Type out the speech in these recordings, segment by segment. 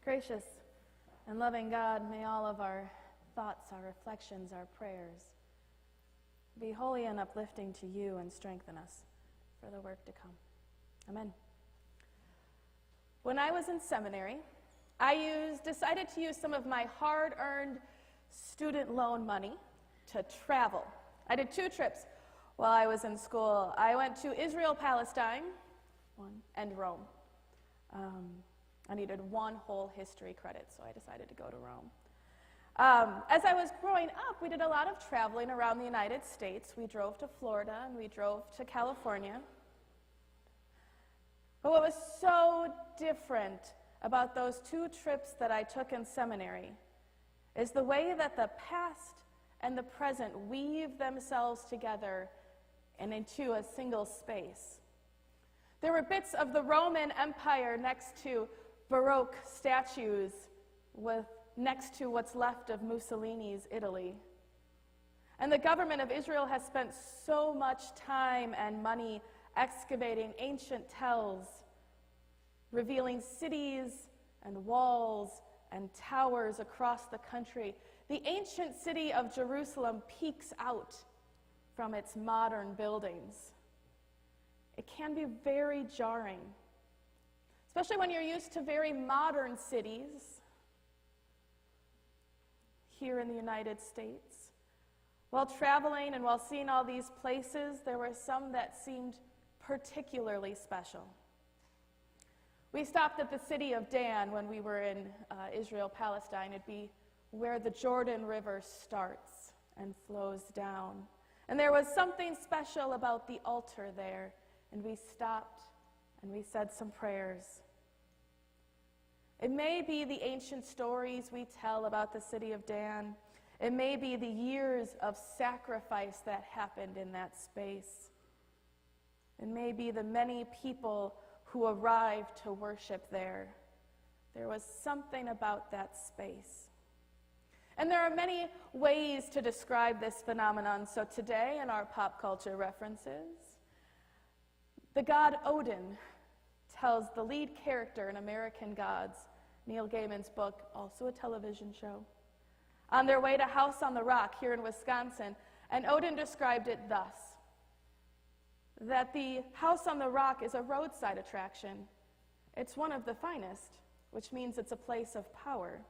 Gracious and loving God, may all of our thoughts, our reflections, our prayers be holy and uplifting to you and strengthen us for the work to come. Amen. When I was in seminary, I decided to use some of my hard-earned student loan money to travel. I did 2 trips while I was in school. I went to Israel, Palestine, and Rome. I needed 1 whole history credit, so I decided to go to Rome. As I was growing up, we did a lot of traveling around the United States. We drove to Florida and we drove to California. But what was so different about those 2 trips that I took in seminary is the way that the past and the present weave themselves together and into a single space. There were bits of the Roman Empire next to Baroque statues next to what's left of Mussolini's Italy. And the government of Israel has spent so much time and money excavating ancient tells, revealing cities and walls and towers across the country. The ancient city of Jerusalem peeks out from its modern buildings. It can be very jarring, especially when you're used to very modern cities here in the United States. While traveling and while seeing all these places, there were some that seemed particularly special. We stopped at the city of Dan when we were in Israel, Palestine. It'd be where the Jordan River starts and flows down. And there was something special about the altar there, and we stopped and we said some prayers. It may be the ancient stories we tell about the city of Dan. It may be the years of sacrifice that happened in that space. It may be the many people who arrived to worship there. There was something about that space. And there are many ways to describe this phenomenon. So today, in our pop culture references, the god Odin tells the lead character in American Gods, Neil Gaiman's book, also a television show, on their way to House on the Rock here in Wisconsin, and Odin described it thus: that the House on the Rock is a roadside attraction. It's one of the finest, which means it's a place of power.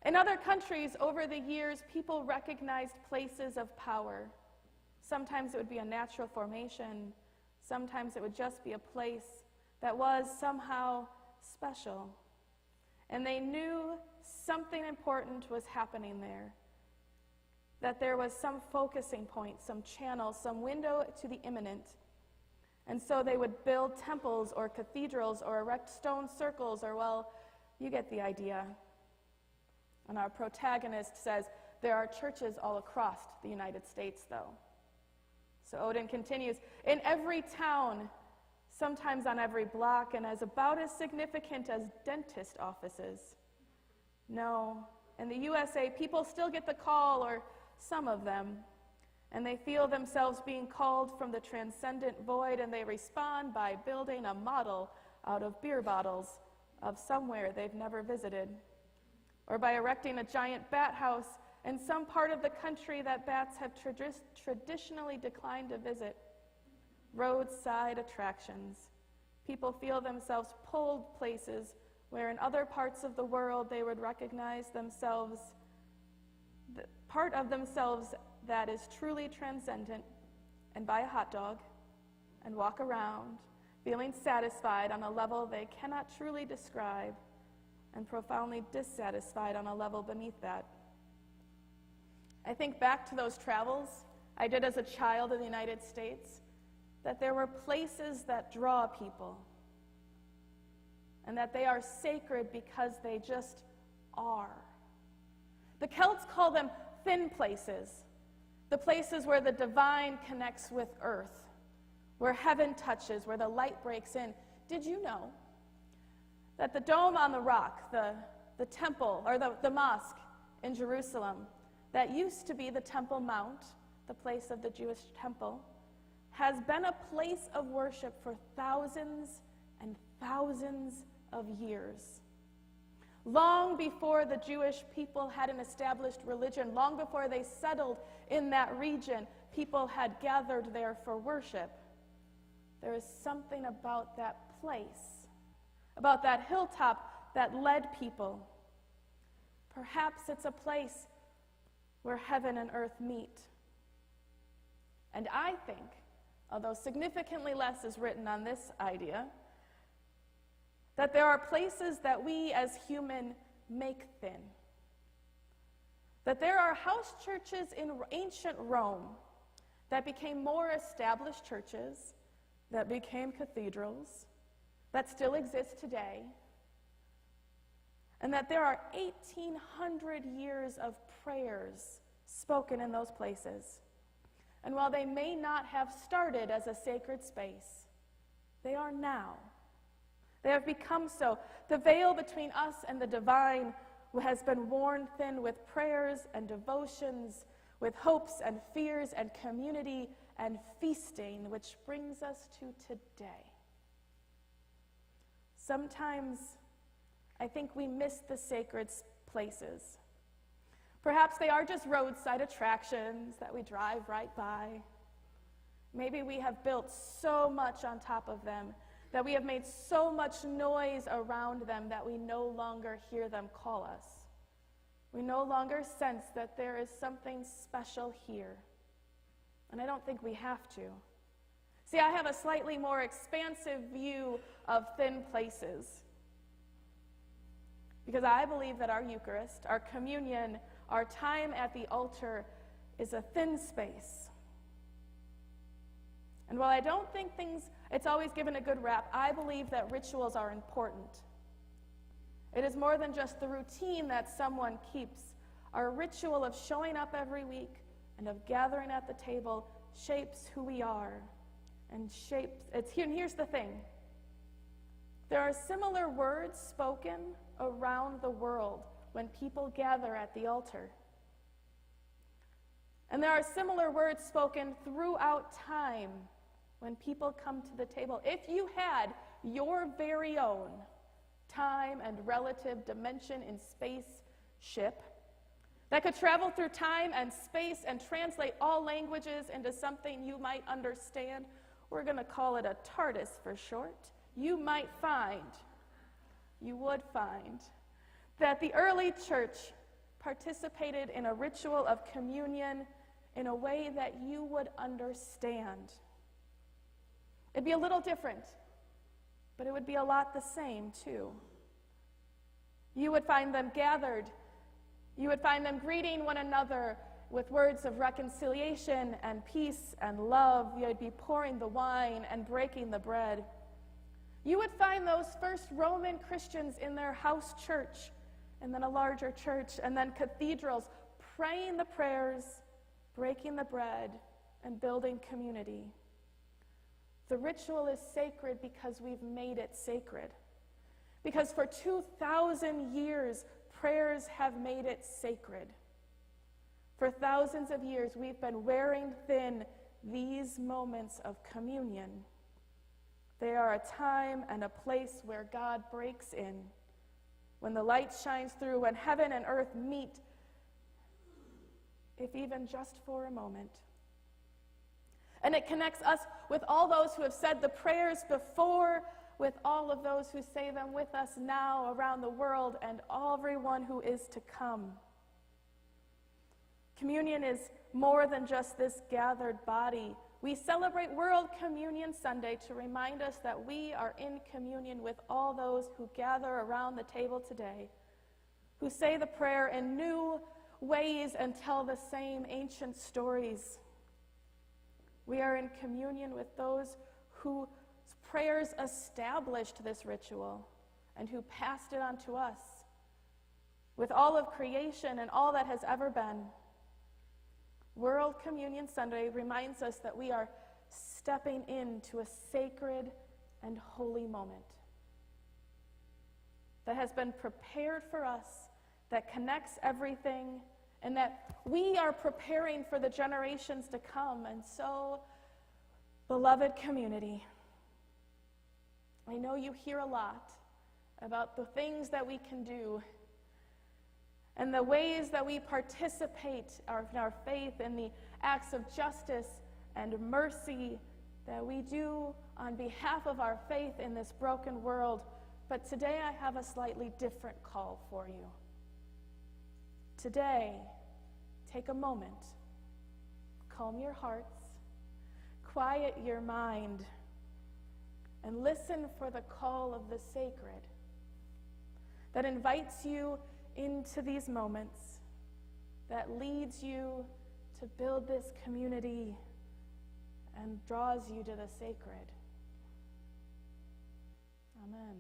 In other countries, over the years, people recognized places of power. Sometimes it would be a natural formation. Sometimes it would just be a place that was somehow special. And they knew something important was happening there, that there was some focusing point, some channel, some window to the imminent. And so they would build temples or cathedrals or erect stone circles, or, well, you get the idea. And our protagonist says, there are churches all across the United States, though. So Odin continues, in every town, sometimes on every block, and as about as significant as dentist offices. No, in the USA, people still get the call, or some of them, and they feel themselves being called from the transcendent void, and they respond by building a model out of beer bottles of somewhere they've never visited, or by erecting a giant bat house in some part of the country that bats have traditionally declined to visit. Roadside attractions. People feel themselves pulled places where in other parts of the world they would recognize themselves, part of themselves that is truly transcendent, and buy a hot dog and walk around, feeling satisfied on a level they cannot truly describe, and profoundly dissatisfied on a level beneath that. I think back to those travels I did as a child in the United States, that there were places that draw people, and that they are sacred because they just are. The Celts call them thin places, the places where the divine connects with earth, where heaven touches, where the light breaks in. Did you know that the Dome on the Rock, the temple, or the mosque in Jerusalem, that used to be the Temple Mount, the place of the Jewish temple, has been a place of worship for thousands and thousands of years? Long before the Jewish people had an established religion, long before they settled in that region, people had gathered there for worship. There is something about that place, about that hilltop that led people. Perhaps it's a place where heaven and earth meet. And I think, although significantly less is written on this idea, that there are places that we as human make thin. That there are house churches in ancient Rome that became more established churches, that became cathedrals, that still exist today, and that there are 1,800 years of prayers spoken in those places. And while they may not have started as a sacred space, they are now. They have become so. The veil between us and the divine has been worn thin with prayers and devotions, with hopes and fears and community and feasting, which brings us to today. Sometimes I think we miss the sacred places. Perhaps they are just roadside attractions that we drive right by. Maybe we have built so much on top of them, that we have made so much noise around them that we no longer hear them call us. We no longer sense that there is something special here. And I don't think we have to. See, I have a slightly more expansive view of thin places. Because I believe that our Eucharist, our communion, our time at the altar is a thin space. And while I don't think it's always given a good rap, I believe that rituals are important. It is more than just the routine that someone keeps. Our ritual of showing up every week and of gathering at the table shapes who we are. And here's the thing. There are similar words spoken around the world when people gather at the altar. And there are similar words spoken throughout time when people come to the table. If you had your very own time and relative dimension in spaceship that could travel through time and space and translate all languages into something you might understand, we're going to call it a TARDIS for short, you would find that the early church participated in a ritual of communion in a way that you would understand. It'd be a little different, but it would be a lot the same too. You would find them gathered. You would find them greeting one another with words of reconciliation and peace and love. You'd be pouring the wine and breaking the bread. You would find those first Roman Christians in their house church, and then a larger church, and then cathedrals, praying the prayers, breaking the bread, and building community. The ritual is sacred because we've made it sacred. Because for 2,000 years, prayers have made it sacred. For thousands of years, we've been wearing thin these moments of communion. They are a time and a place where God breaks in, when the light shines through, when heaven and earth meet, if even just for a moment. And it connects us with all those who have said the prayers before, with all of those who say them with us now around the world, and everyone who is to come. Communion is more than just this gathered body. We celebrate World Communion Sunday to remind us that we are in communion with all those who gather around the table today, who say the prayer in new ways and tell the same ancient stories. We are in communion with those whose prayers established this ritual and who passed it on to us, with all of creation and all that has ever been. World Communion Sunday reminds us that we are stepping into a sacred and holy moment that has been prepared for us, that connects everything, and that we are preparing for the generations to come. And so, beloved community, I know you hear a lot, about the things that we can do and the ways that we participate in our faith in the acts of justice and mercy that we do on behalf of our faith in this broken world. But today I have a slightly different call for you. Today, take a moment, calm your hearts, quiet your mind, and listen for the call of the sacred that invites you into these moments, that leads you to build this community and draws you to the sacred. Amen.